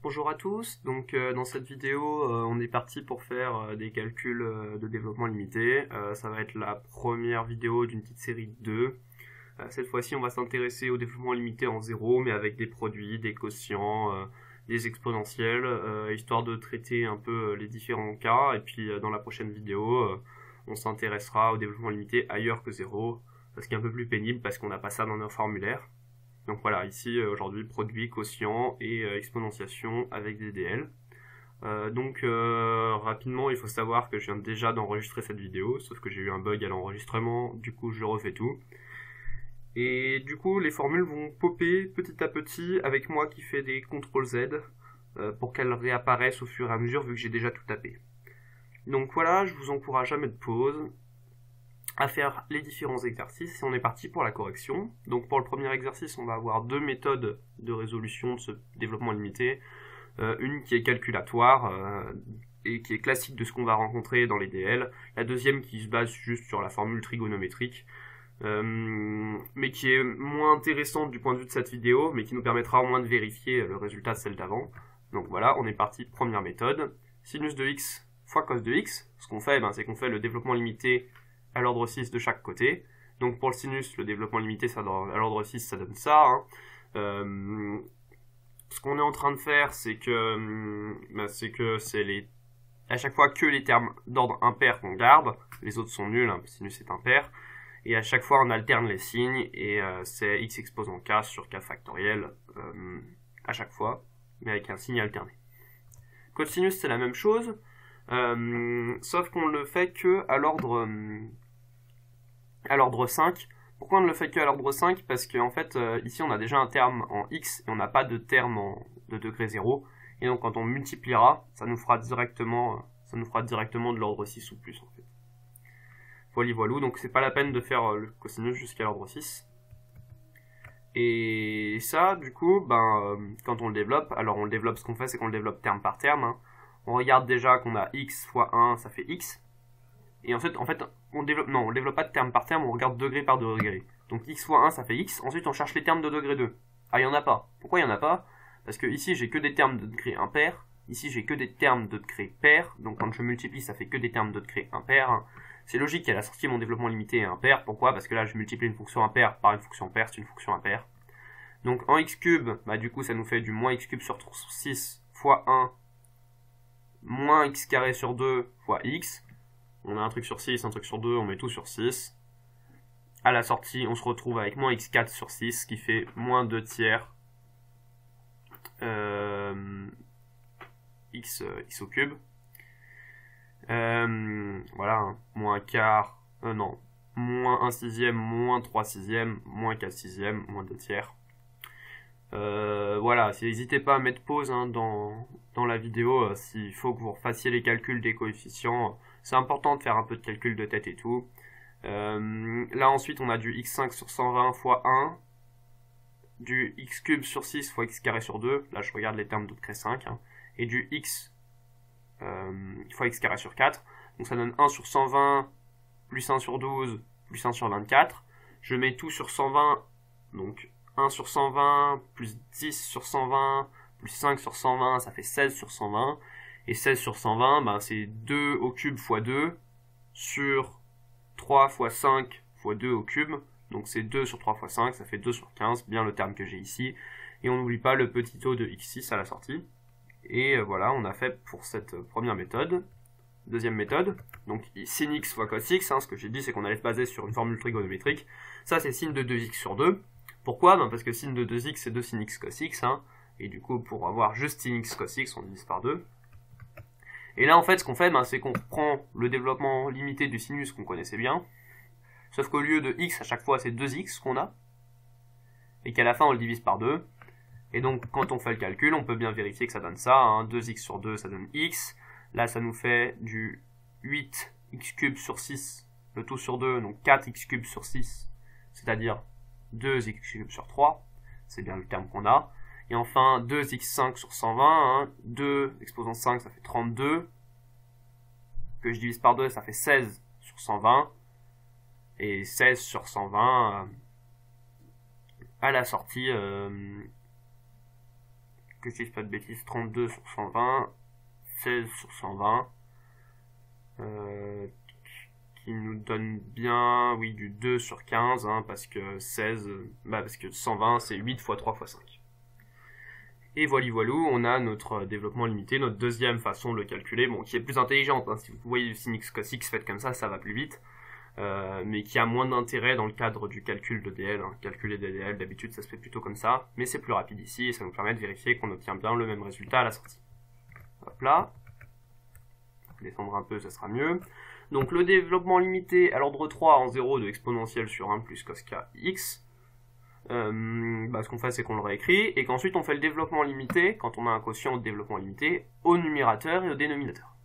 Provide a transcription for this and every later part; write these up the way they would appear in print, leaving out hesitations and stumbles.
Bonjour à tous, donc dans cette vidéo on est parti pour faire des calculs de développement limité. Ça va être la première vidéo d'une petite série de deux. Cette fois-ci on va s'intéresser au développement limité en zéro, mais avec des produits, des quotients, des exponentielles, histoire de traiter un peu les différents cas. Et puis dans la prochaine vidéo on s'intéressera au développement limité ailleurs que zéro, ce qui est un peu plus pénible parce qu'on n'a pas ça dans nos formulaires. Donc voilà, ici aujourd'hui produit, quotient et exponentiation avec des DL. Rapidement, il faut savoir que je viens déjà d'enregistrer cette vidéo, sauf que j'ai eu un bug à l'enregistrement, du coup je refais tout. Et du coup les formules vont popper petit à petit avec moi qui fais des CTRL Z pour qu'elles réapparaissent au fur et à mesure vu que j'ai déjà tout tapé. Donc voilà, je vous encourage à mettre pause, à faire les différents exercices, et on est parti pour la correction. Donc pour le premier exercice, on va avoir deux méthodes de résolution de ce développement limité. Une qui est calculatoire et qui est classique de ce qu'on va rencontrer dans les DL. La deuxième qui se base juste sur la formule trigonométrique, mais qui est moins intéressante du point de vue de cette vidéo, mais qui nous permettra au moins de vérifier le résultat de celle d'avant. Donc voilà, on est parti, première méthode. Sinus de x fois cos de x. Ce qu'on fait, c'est qu'on fait le développement limité à l'ordre 6 de chaque côté. Donc pour le sinus, le développement limité à l'ordre 6, ça donne ça. Ce qu'on est en train de faire, c'est que c'est à chaque fois que les termes d'ordre impair qu'on garde, les autres sont nuls, le sinus est impair, et à chaque fois on alterne les signes, et c'est x exposant k sur k factoriel à chaque fois, mais avec un signe alterné. Cosinus, c'est la même chose, sauf qu'on le fait que à l'ordre 5. Pourquoi on ne le fait que à l'ordre 5? Parce qu'en fait, ici on a déjà un terme en x et on n'a pas de terme de degré 0. Et donc quand on multipliera, ça nous fera directement de l'ordre 6 ou plus en fait. Voilà, donc c'est pas la peine de faire le cosinus jusqu'à l'ordre 6. Et ça, du coup, quand on le développe, alors on le développe, ce qu'on fait, c'est qu'on le développe terme par terme. On regarde déjà qu'on a x fois 1, ça fait x. Et en fait, on développe pas de terme par terme, on regarde degré par degré. Donc x fois 1, ça fait x. Ensuite, on cherche les termes de degré 2. Ah, il n'y en a pas. Pourquoi il n'y en a pas? Parce que ici, j'ai que des termes de degré impair. Ici, j'ai que des termes de degré pair. Donc quand je multiplie, ça fait que des termes de degré impair. C'est logique qu'à la sortie, mon développement limité est impair. Pourquoi? Parce que là, je multiplie une fonction impaire par une fonction paire, c'est une fonction impaire. Donc en x cube, du coup, ça nous fait du moins x cube sur 6 fois 1 moins x carré sur 2 fois x. On a un truc sur 6, un truc sur 2, on met tout sur 6. À la sortie, on se retrouve avec moins x4 sur 6, qui fait moins 2 tiers x au cube. Voilà, moins un quart, moins 1 sixième, moins 3 sixièmes, moins 4 sixièmes, moins 2 tiers. Voilà, n'hésitez pas à mettre pause dans la vidéo s'il faut que vous refassiez les calculs des coefficients. C'est important de faire un peu de calcul de tête et tout. Là ensuite on a du x5 sur 120 fois 1, du x cube sur 6 fois x carré sur 2, là je regarde les termes de degré 5, et du x fois x carré sur 4, donc ça donne 1 sur 120, plus 1 sur 12, plus 1 sur 24, je mets tout sur 120, donc 1 sur 120, plus 10 sur 120, plus 5 sur 120, ça fait 16 sur 120, et 16 sur 120, c'est 2 au cube fois 2, sur 3 fois 5 fois 2 au cube, donc c'est 2 sur 3 fois 5, ça fait 2 sur 15, bien le terme que j'ai ici, et on n'oublie pas le petit taux de x6 à la sortie, et voilà, on a fait pour cette première méthode. Deuxième méthode, donc sin x fois cos x, ce que j'ai dit c'est qu'on allait se baser sur une formule trigonométrique, ça c'est sin de 2x sur 2, pourquoi? Parce que sin de 2x c'est 2 sin x cos x, et du coup pour avoir juste sin x cos x on divise par 2. Et là en fait ce qu'on fait c'est qu'on prend le développement limité du sinus qu'on connaissait bien, sauf qu'au lieu de x à chaque fois c'est 2x qu'on a, et qu'à la fin on le divise par 2, et donc quand on fait le calcul on peut bien vérifier que ça donne ça, 2x sur 2 ça donne x, là ça nous fait du 8x cube sur 6, le tout sur 2, donc 4x cube sur 6, c'est-à-dire 2x cube sur 3, c'est bien le terme qu'on a. Et enfin 2x5 sur 120, 2 exposant 5 ça fait 32, que je divise par 2 ça fait 16 sur 120, et 16 sur 120 à la sortie que je dise pas de bêtises, 32 sur 120, 16 sur 120, qui nous donne bien, oui, du 2 sur 15, hein, parce que 16, parce que 120 c'est 8 fois 3 fois 5. Et voilà, on a notre développement limité, notre deuxième façon de le calculer, bon, qui est plus intelligente, hein. Si vous voyez du sin x cos x fait comme ça va plus vite, mais qui a moins d'intérêt dans le cadre du calcul de DL, hein. Calculer des DL, d'habitude ça se fait plutôt comme ça, mais c'est plus rapide ici, et ça nous permet de vérifier qu'on obtient bien le même résultat à la sortie. Hop là, descendre un peu, ça sera mieux. Donc le développement limité à l'ordre 3 en 0 de exponentielle sur 1 plus cos k x, ce qu'on fait c'est qu'on le réécrit, et qu'ensuite on fait le développement limité, quand on a un quotient de développement limité, au numérateur et au dénominateur.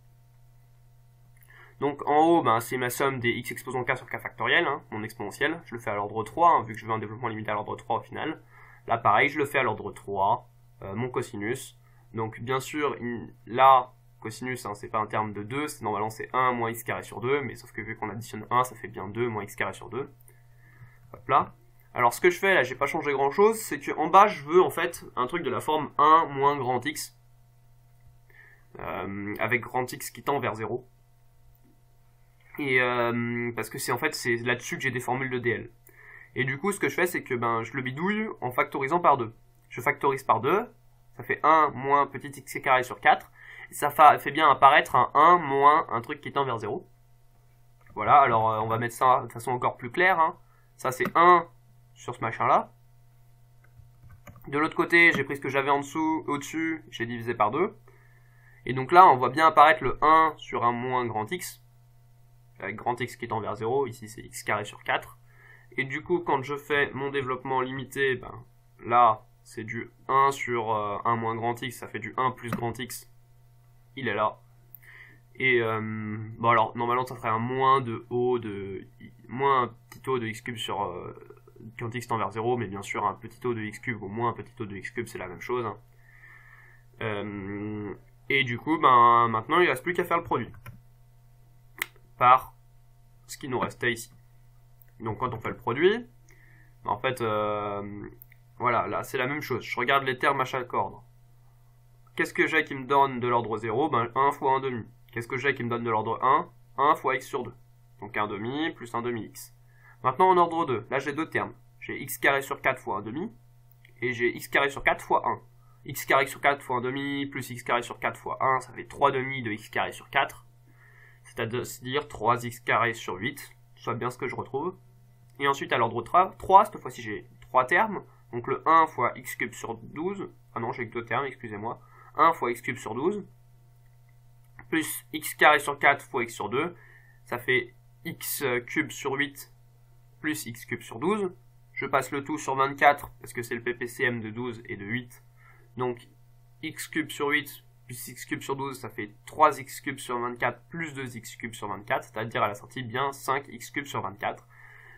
Donc en haut, c'est ma somme des x exposant k sur k factoriel, hein, mon exponentiel, je le fais à l'ordre 3, hein, vu que je veux un développement limité à l'ordre 3 au final. Là pareil, je le fais à l'ordre 3, mon cosinus, donc bien sûr, là, cosinus, hein, c'est pas un terme de 2, normalement c'est 1 moins x carré sur 2, mais sauf que vu qu'on additionne 1, ça fait bien 2 moins x carré sur 2. Hop là. Alors ce que je fais là, j'ai pas changé grand chose, c'est que en bas je veux en fait un truc de la forme 1 moins grand x, avec grand x qui tend vers 0. Et parce que c'est en fait c'est là-dessus que j'ai des formules de DL. Et du coup ce que je fais c'est que je le bidouille en factorisant par 2. Je factorise par 2, ça fait 1 moins petit x carré sur 4, et ça fait bien apparaître un 1 moins un truc qui tend vers 0. Voilà, alors on va mettre ça de façon encore plus claire, hein. Ça c'est 1 sur ce machin là. De l'autre côté, j'ai pris ce que j'avais en dessous, au-dessus, j'ai divisé par 2. Et donc là, on voit bien apparaître le 1 sur un moins grand x, avec grand x qui tend vers 0, ici c'est x carré sur 4. Et du coup, quand je fais mon développement limité, là, c'est du 1 sur 1 moins grand x, ça fait du 1 plus grand x, il est là. Et alors, normalement, ça ferait un moins de o de moins un petit o de x cube sur quand x tend vers 0, mais bien sûr un petit o de x cube ou moins un petit o de x cube c'est la même chose, hein. Et du coup maintenant il ne reste plus qu'à faire le produit par ce qui nous restait ici. Donc quand on fait le produit, en fait voilà, là c'est la même chose, je regarde les termes à chaque ordre. Qu'est-ce que j'ai qui me donne de l'ordre 0? 1 fois 1 demi. Qu'est-ce que j'ai qui me donne de l'ordre 1? 1 fois x sur 2. Donc 1 demi plus 1 demi x. Maintenant en ordre 2, là j'ai deux termes. J'ai x carré sur 4 fois 1 demi, et j'ai x carré sur 4 fois 1. X carré sur 4 fois 1 demi, plus x carré sur 4 fois 1, ça fait 3 demi de x carré sur 4. C'est-à-dire 3x carré sur 8, soit bien ce que je retrouve. Et ensuite à l'ordre 3, cette fois-ci j'ai 3 termes, donc le 1 fois x cube sur 12, ah non j'ai que 2 termes, excusez-moi, 1 fois x cube sur 12, plus x carré sur 4 fois x sur 2, ça fait x cube sur 8 plus x cube sur 12. Je passe le tout sur 24 parce que c'est le PPCM de 12 et de 8. Donc x cube sur 8 plus x cube sur 12, ça fait 3x cube sur 24 plus 2x cube sur 24, c'est-à-dire à la sortie bien 5x cube sur 24.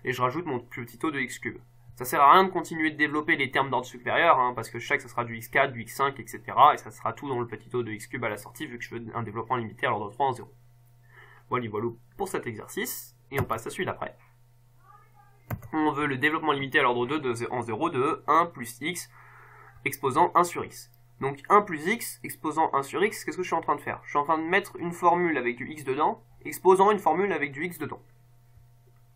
Et je rajoute mon petit o de x cube. Ça sert à rien de continuer de développer les termes d'ordre supérieur, hein, parce que je sais que ça sera du x4, du x5, etc. Et ça sera tout dans le petit o de x cube à la sortie, vu que je veux un développement limité à l'ordre 3 en 0. Voilà pour cet exercice, et on passe à celui d'après. On veut le développement limité à l'ordre 2 en 0 de 1 plus x exposant 1 sur x. Donc 1 plus x exposant 1 sur x, qu'est-ce que je suis en train de faire? Je suis en train de mettre une formule avec du x dedans, exposant une formule avec du x dedans.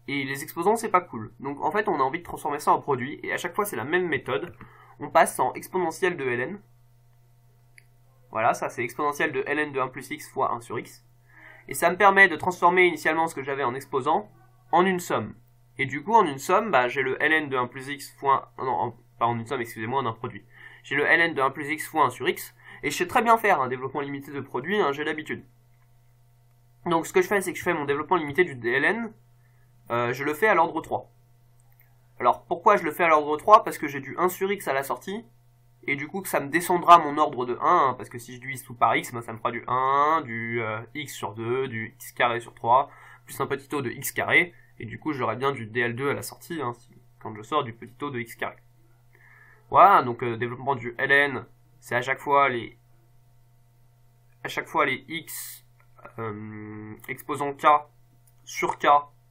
Et les exposants, c'est pas cool. Donc en fait, on a envie de transformer ça en produit, et à chaque fois, c'est la même méthode. On passe en exponentielle de ln. Voilà, ça c'est exponentielle de ln de 1 plus x fois 1 sur x. Et ça me permet de transformer initialement ce que j'avais en exposant en une somme. Et du coup, en une somme, j'ai le ln de 1 plus x fois... Non, pas en une somme, excusez-moi, en un produit. J'ai le ln de 1 plus x fois 1 sur x, et je sais très bien faire un développement limité de produit, hein, j'ai l'habitude. Donc ce que je fais, c'est que je fais mon développement limité du ln, je le fais à l'ordre 3. Alors pourquoi je le fais à l'ordre 3? Parce que j'ai du 1 sur x à la sortie, et du coup que ça me descendra mon ordre de 1, hein, parce que si je divise tout par x, ça me fera du 1, du x sur 2, du x carré sur 3, plus un petit o de x carré, et du coup j'aurai bien du dl2 à la sortie, hein, quand je sors du petit o de x carré. Voilà, donc développement du ln, c'est à chaque fois les x exposant k sur k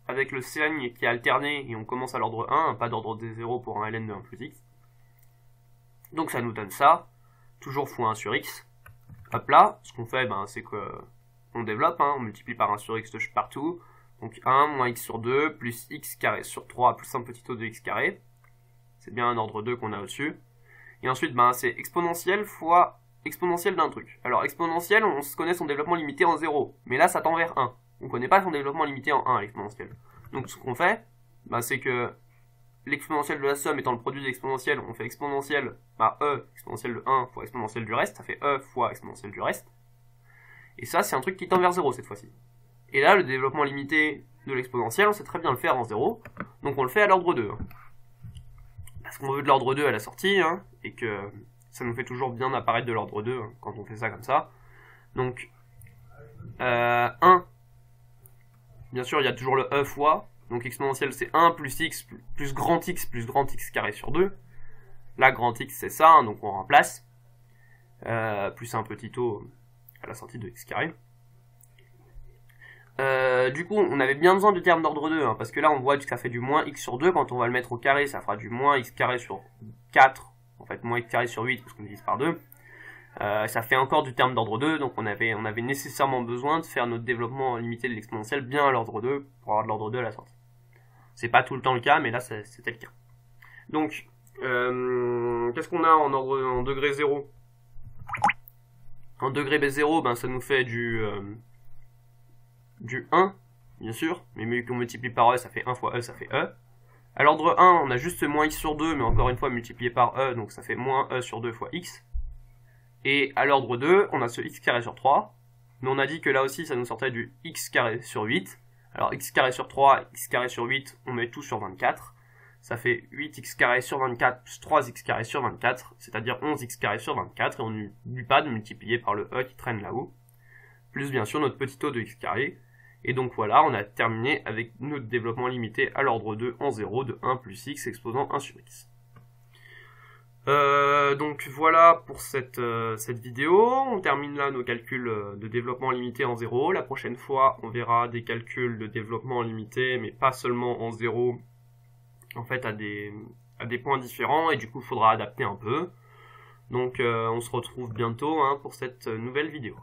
avec le signe qui est alterné, et on commence à l'ordre 1, pas d'ordre des 0 pour un ln de 1 plus x. Donc ça nous donne ça, toujours fois 1 sur x. Hop là, ce qu'on fait, c'est que on développe, on multiplie par 1 sur x de partout. Donc 1 moins x sur 2 plus x carré sur 3 plus un petit o de x carré. C'est bien un ordre 2 qu'on a au-dessus. Et ensuite, c'est exponentielle fois exponentielle d'un truc. Alors exponentielle, on se connaît son développement limité en 0. Mais là, ça tend vers 1. On ne connaît pas son développement limité en 1 à l'exponentielle. Donc ce qu'on fait, c'est que l'exponentielle de la somme étant le produit de l'exponentielle, on fait exponentielle, exponentielle de 1 fois exponentielle du reste, ça fait e fois exponentielle du reste. Et ça, c'est un truc qui tend vers 0 cette fois-ci. Et là, le développement limité de l'exponentielle, on sait très bien le faire en 0, donc on le fait à l'ordre 2. Parce qu'on veut de l'ordre 2 à la sortie, et que ça nous fait toujours bien apparaître de l'ordre 2 quand on fait ça comme ça. Donc, 1, bien sûr, il y a toujours le e fois, donc exponentielle c'est 1 plus x plus grand x carré sur 2. Là, grand x c'est ça, donc on remplace. Plus un petit o à la sortie de x carré. Du coup, on avait bien besoin du terme d'ordre 2, parce que là, on voit que ça fait du moins x sur 2. Quand on va le mettre au carré, ça fera du moins x carré sur 4. En fait, moins x carré sur 8, parce qu'on divise par 2. Ça fait encore du terme d'ordre 2, donc on avait nécessairement besoin de faire notre développement limité de l'exponentielle bien à l'ordre 2, pour avoir de l'ordre 2 à la sortie. C'est pas tout le temps le cas, mais là, c'était le cas. Donc, qu'est-ce qu'on a en degré 0 ? En degré 0, ça nous fait du 1, bien sûr, mais qu'on multiplie par e, ça fait 1 fois e, ça fait e. À l'ordre 1, on a juste moins x sur 2, mais encore une fois multiplié par e, donc ça fait moins e sur 2 fois x. Et à l'ordre 2, on a ce x carré sur 3, mais on a dit que là aussi, ça nous sortait du x carré sur 8. Alors x carré sur 3, x carré sur 8, on met tout sur 24. Ça fait 8x carré sur 24 plus 3x carré sur 24, c'est-à-dire 11x carré sur 24, et on n'oublie pas de multiplier par le e qui traîne là-haut, plus bien sûr notre petit o de x carré. Et donc voilà, on a terminé avec notre développement limité à l'ordre 2 en 0 de 1 plus x exposant 1 sur x. Donc voilà pour cette vidéo. On termine là nos calculs de développement limité en 0. La prochaine fois, on verra des calculs de développement limité, mais pas seulement en 0, en fait à des points différents, et du coup il faudra adapter un peu. Donc on se retrouve bientôt pour cette nouvelle vidéo.